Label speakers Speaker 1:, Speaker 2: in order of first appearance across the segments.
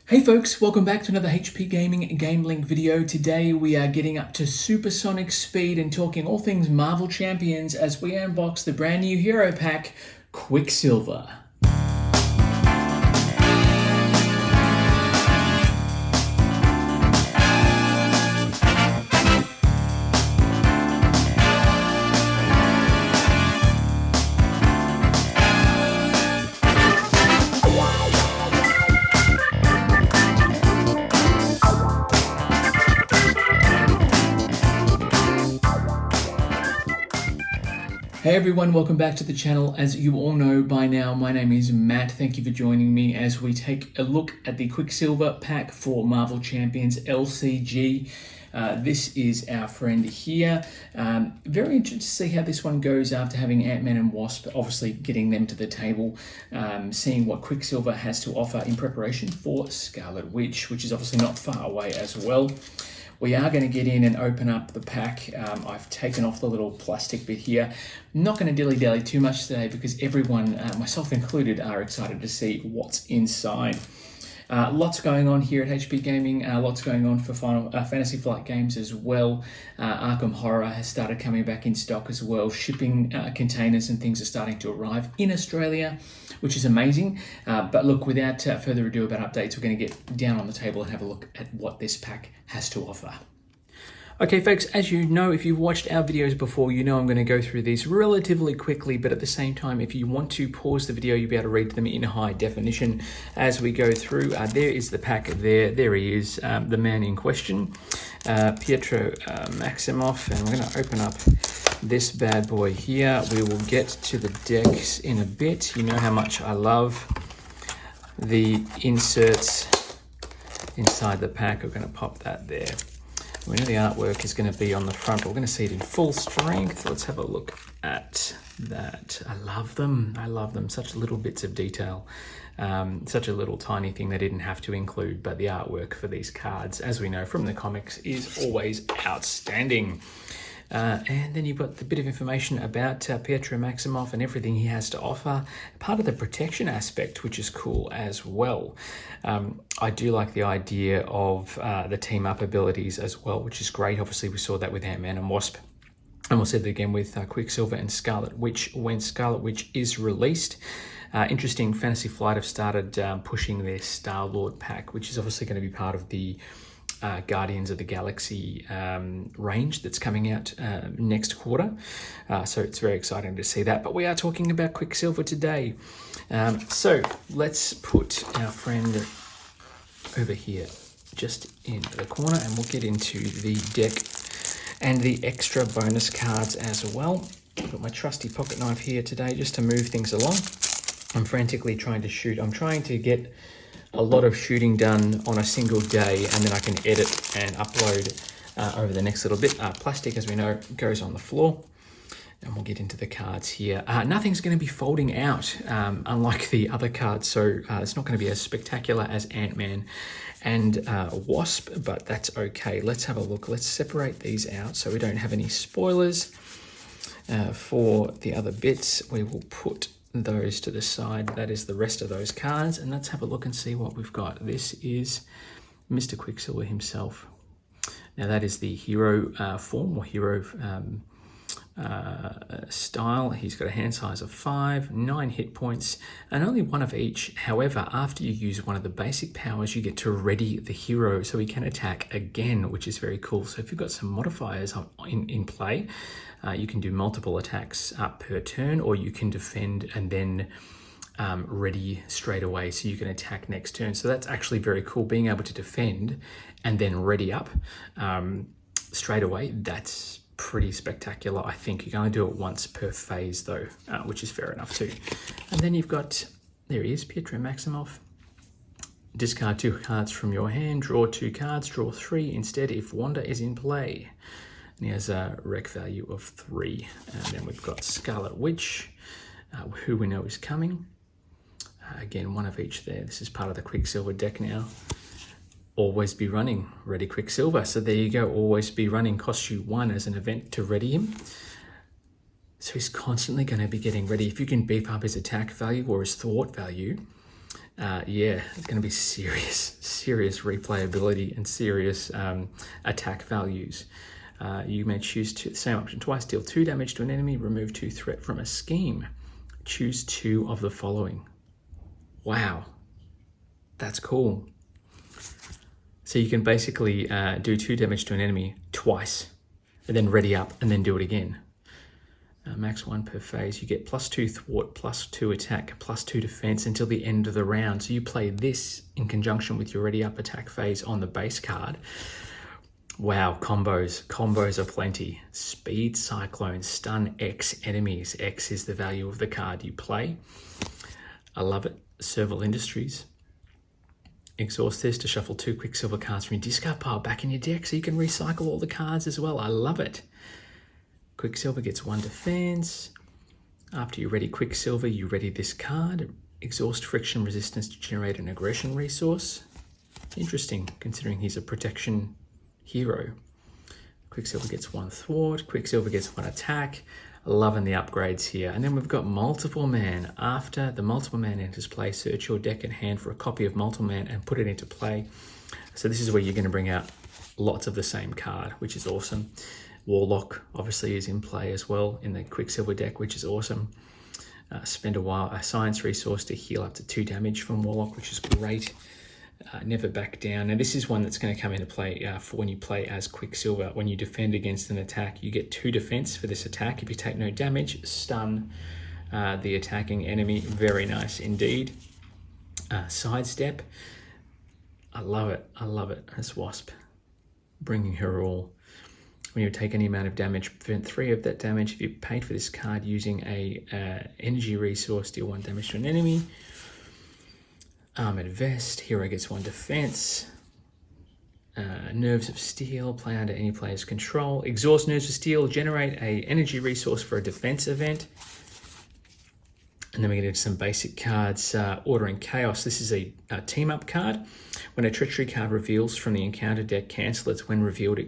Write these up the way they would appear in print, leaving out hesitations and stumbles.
Speaker 1: Hey folks, welcome back to another HP Gaming GameLINK video. Today we are getting up to supersonic speed and talking all things Marvel Champions as we unbox the brand new hero pack, Quicksilver. Hey everyone, welcome back to the channel. As you all know by now, my name is Matt. Thank you for joining me as we take a look at the Quicksilver pack for Marvel Champions LCG. This is our friend here. Very interested to see how this one goes after having Ant-Man and Wasp, obviously getting them to the table, seeing what Quicksilver has to offer in preparation for Scarlet Witch, which is obviously not far away as well. We are going to get in and open up the pack. I've taken off the little plastic bit here. I'm not going to dilly-dally too much today because everyone, myself included, are excited to see what's inside. Lots going on here at HP Gaming, lots going on for Final Fantasy Flight Games as well. Arkham Horror has started coming back in stock as well. Shipping containers and things are starting to arrive in Australia, which is amazing. But look, without further ado about updates, we're going to get down on the table and have a look at what this pack has to offer. Okay folks, as you know, if you've watched our videos before, you know I'm going to go through these relatively quickly, but at the same time, if you want to pause the video, you'll be able to read them in high definition as we go through. There is the pack there he is, the man in question, Pietro Maximoff, and we're going to open up this bad boy here. We will get to the decks in a bit. You know how much I love the inserts inside the pack. We're going to pop that there. We know the artwork is going to be on the front, but we're going to see it in full strength. Let's have a look at that. I love them. I love them. Such little bits of detail. Such a little tiny thing they didn't have to include, but the artwork for these cards, as we know from the comics, is always outstanding. And then you've got the bit of information about Pietro Maximoff and everything he has to offer. Part of the protection aspect, which is cool as well. I do like the idea of the team-up abilities as well, which is great. Obviously, we saw that with Ant-Man and Wasp. And we'll see that again with Quicksilver and Scarlet Witch when Scarlet Witch is released. Interesting, Fantasy Flight have started pushing their Star-Lord pack, which is obviously going to be part of the Guardians of the Galaxy range that's coming out next quarter. So it's very exciting to see that. But we are talking about Quicksilver today. So let's put our friend over here just in the corner and we'll get into the deck and the extra bonus cards as well. I've got my trusty pocket knife here today just to move things along. I'm frantically trying to shoot. I'm trying to get a lot of shooting done on a single day, and then I can edit and upload over the next little bit. Plastic, as we know, goes on the floor. And we'll get into the cards here. Nothing's going to be folding out, unlike the other cards, so it's not going to be as spectacular as Ant-Man and Wasp, but that's okay. Let's have a look. Let's separate these out so we don't have any spoilers. For the other bits, we will put those to the side. That is the rest of those cards, and let's have a look and see what we've got. This is Mr. Quicksilver himself. Now that is the hero form or hero style. He's got a hand size of 5, 9 hit points, and only one of each. However, after you use one of the basic powers, you get to ready the hero, so he can attack again, which is very cool. So if you've got some modifiers in play, you can do multiple attacks per turn, or you can defend and then ready straight away, so you can attack next turn. So that's actually very cool, being able to defend and then ready up straight away. That's pretty spectacular. I think you can only do it once per phase though, which is fair enough too. And then you've got, there he is, Pietro Maximoff. Discard 2 cards from your hand, draw 2 cards, draw 3 instead if Wanda is in play. And he has a rec value of 3. And then we've got Scarlet Witch, who we know is coming. Again, one of each there. This is part of the Quicksilver deck now. Always be running, ready Quicksilver. So there you go, always be running. Costs you 1 as an event to ready him. So he's constantly going to be getting ready. If you can beef up his attack value or his thwart value, yeah, it's going to be serious replayability and serious attack values. You may choose the same option twice, deal 2 damage to an enemy, remove 2 threat from a scheme. Choose 2 of the following. Wow, that's cool. So you can basically do 2 damage to an enemy twice, and then ready up, and then do it again. Max 1 per phase. You get +2 thwart, +2 attack, +2 defense until the end of the round. So you play this in conjunction with your ready up attack phase on the base card. Wow, combos are plenty. Speed, Cyclone, stun X enemies. X is the value of the card you play. I love it. Serval Industries. Exhaust this to shuffle 2 Quicksilver cards from your discard pile back in your deck so you can recycle all the cards as well. I love it. Quicksilver gets 1 defense. After you ready Quicksilver, you ready this card. Exhaust friction resistance to generate an aggression resource. Interesting, considering he's a protection hero. Quicksilver gets 1 thwart. Quicksilver gets 1 attack. Loving the upgrades here. And then we've got Multiple Man. After the Multiple Man enters play, search your deck and hand for a copy of Multiple Man and put it into play. So this is where you're going to bring out lots of the same card, which is awesome. Warlock obviously is in play as well in the Quicksilver deck, which is awesome. Spend a science resource to heal up to 2 damage from Warlock, which is great. Never back down. Now this is one that's going to come into play for when you play as Quicksilver. When you defend against an attack, you get 2 defense for this attack. If you take no damage, stun the attacking enemy. Very nice indeed. Sidestep. I love it. I love it. As Wasp, bringing her all. When you take any amount of damage, prevent 3 of that damage. If you paid for this card using a energy resource, deal 1 damage to an enemy. Armored Vest, hero gets 1 defense. Nerves of Steel, play under any player's control. Exhaust Nerves of Steel, generate a energy resource for a defense event. And then we get into some basic cards. Ordering Chaos, this is a team up card. When a treachery card reveals from the encounter deck, cancel its when revealed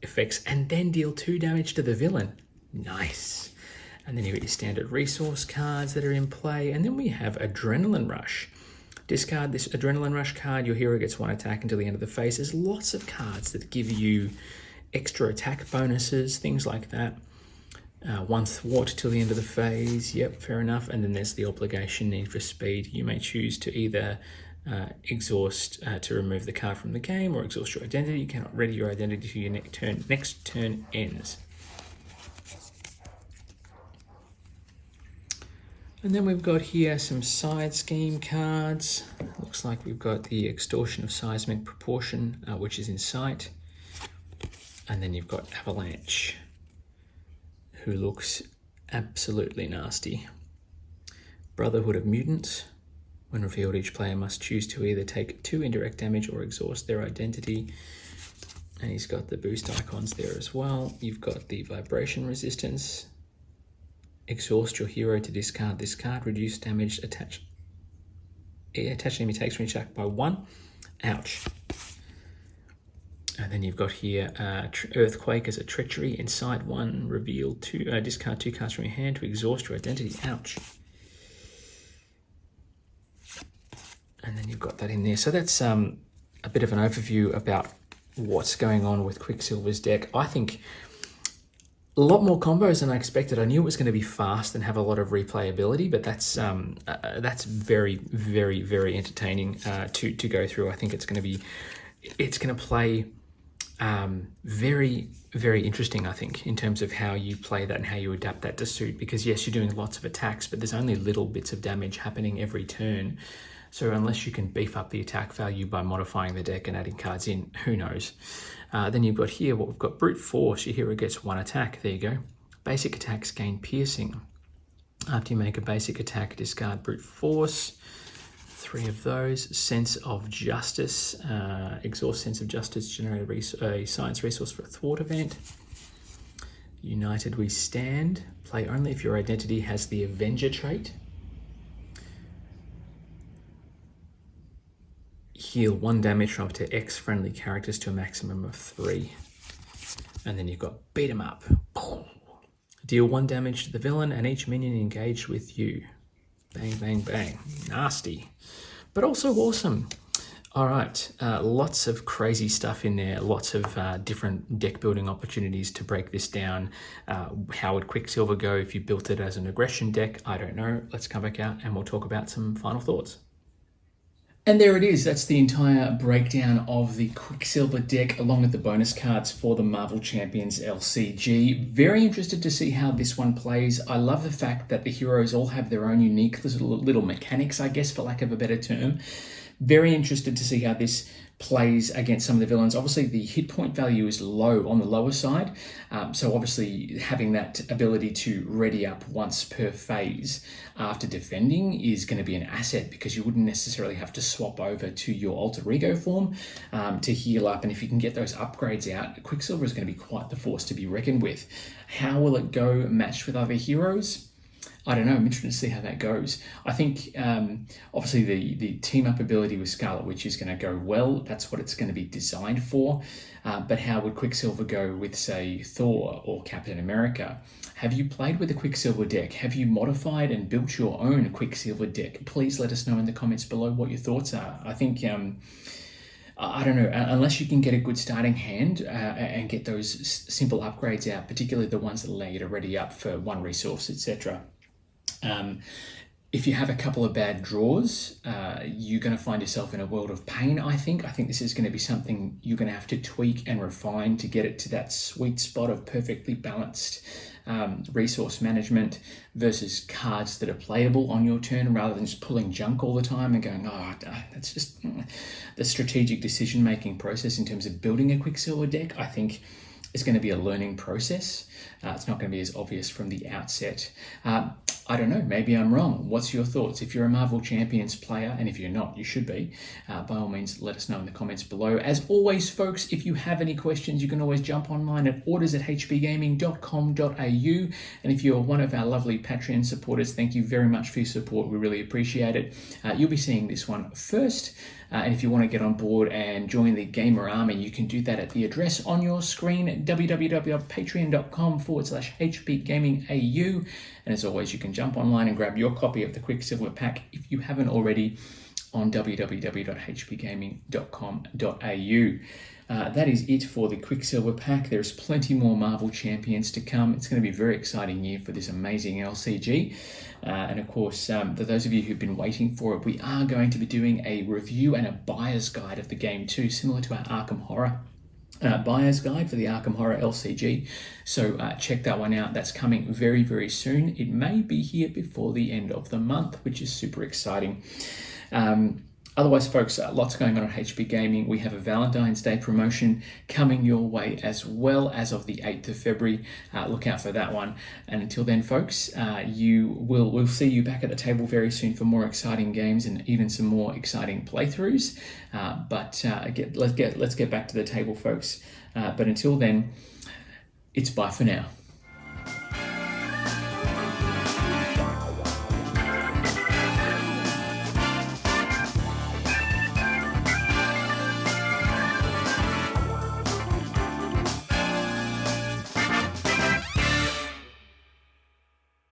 Speaker 1: effects and then deal 2 damage to the villain. Nice. And then you get your standard resource cards that are in play. And then we have Adrenaline Rush. Discard this Adrenaline Rush card. Your hero gets 1 attack until the end of the phase. There's lots of cards that give you extra attack bonuses, things like that. 1 thwart till the end of the phase. Yep, fair enough. And then there's the obligation need for speed. You may choose to either exhaust to remove the card from the game or exhaust your identity. You cannot ready your identity to your next turn ends. And then we've got here some side scheme cards. Looks like we've got the Extortion of Seismic Proportion, which is in sight. And then you've got Avalanche, who looks absolutely nasty. Brotherhood of Mutants. When revealed, each player must choose to either take 2 indirect damage or exhaust their identity. And he's got the boost icons there as well. You've got the Vibration Resistance. Exhaust your hero to discard this card. Reduce damage attached enemy takes from each attack by 1. Ouch. And then you've got here Earthquake as a treachery. Inside 1, reveal 2, discard 2 cards from your hand to exhaust your identity. Ouch. And then you've got that in there. So that's a bit of an overview about what's going on with Quicksilver's deck. I think a lot more combos than I expected. I knew it was going to be fast and have a lot of replayability, but that's very, very, very entertaining to go through. I think it's going to play very, very interesting, I think, in terms of how you play that and how you adapt that to suit. Because yes, you're doing lots of attacks, but there's only little bits of damage happening every turn. So unless you can beef up the attack value by modifying the deck and adding cards in, who knows? Then you've got here what we've got: Brute Force. Your hero gets 1 attack. There you go. Basic attacks gain piercing. After you make a basic attack, discard Brute Force. 3 of those. Sense of Justice. Exhaust Sense of Justice. Generate a science resource for a thwart event. United We Stand. Play only if your identity has the Avenger trait. Heal 1 damage from up to X friendly characters to a maximum of 3. And then you've got Beat 'em Up. Deal 1 damage to the villain and each minion engaged with you. Bang, bang, bang. Nasty. but also awesome. All right, lots of crazy stuff in there, lots of different deck building opportunities to break this down. How would Quicksilver go if you built it as an aggression deck? I don't know. Let's come back out and we'll talk about some final thoughts. And there it is. That's the entire breakdown of the Quicksilver deck along with the bonus cards for the Marvel Champions LCG. Very interested to see how this one plays. I love the fact that the heroes all have their own unique little mechanics, I guess, for lack of a better term. Very interested to see how this plays against some of the villains. Obviously, the hit point value is low on the lower side. So obviously having that ability to ready up once per phase after defending is going to be an asset, because you wouldn't necessarily have to swap over to your alter ego form to heal up. And if you can get those upgrades out, Quicksilver is going to be quite the force to be reckoned with. How will it go matched with other heroes? I don't know. I'm interested to see how that goes. I think, obviously, the team-up ability with Scarlet Witch is going to go well. That's what it's going to be designed for. But how would Quicksilver go with, say, Thor or Captain America? Have you played with a Quicksilver deck? Have you modified and built your own Quicksilver deck? Please let us know in the comments below what your thoughts are. I think... I don't know, unless you can get a good starting hand and get those simple upgrades out, particularly the ones that allow you to ready up for one resource, etc. If you have a couple of bad draws, you're going to find yourself in a world of pain, I think. I think this is going to be something you're going to have to tweak and refine to get it to that sweet spot of perfectly balanced resource management versus cards that are playable on your turn, rather than just pulling junk all the time and going, oh, that's just the strategic decision-making process in terms of building a Quicksilver deck. I think it's going to be a learning process. It's not going to be as obvious from the outset. I don't know, maybe I'm wrong. What's your thoughts? If you're a Marvel Champions player, and if you're not, you should be, by all means, let us know in the comments below. As always, folks, if you have any questions, you can always jump online at orders@hbgaming.com.au. And if you're one of our lovely Patreon supporters, thank you very much for your support. We really appreciate it. You'll be seeing this one first. And if you want to get on board and join the Gamer Army, you can do that at the address on your screen, www.patreon.com/hbgamingau. And as always, you can jump online and grab your copy of the Quicksilver Pack if you haven't already on www.hbgaming.com.au. That is it for the Quicksilver Pack. There's plenty more Marvel Champions to come. It's going to be a very exciting year for this amazing LCG. And of course, for those of you who've been waiting for it, we are going to be doing a review and a buyer's guide of the game too, similar to our Arkham Horror buyer's guide for the Arkham Horror LCG. So check that one out. That's coming very, very soon. It may be here before the end of the month, which is super exciting. Otherwise, folks, lots going on at HB Gaming. We have a Valentine's Day promotion coming your way as well as of the 8th of February. Look out for that one. And until then, folks, we'll see you back at the table very soon for more exciting games and even some more exciting playthroughs. Let's get back to the table, folks. But until then, it's bye for now.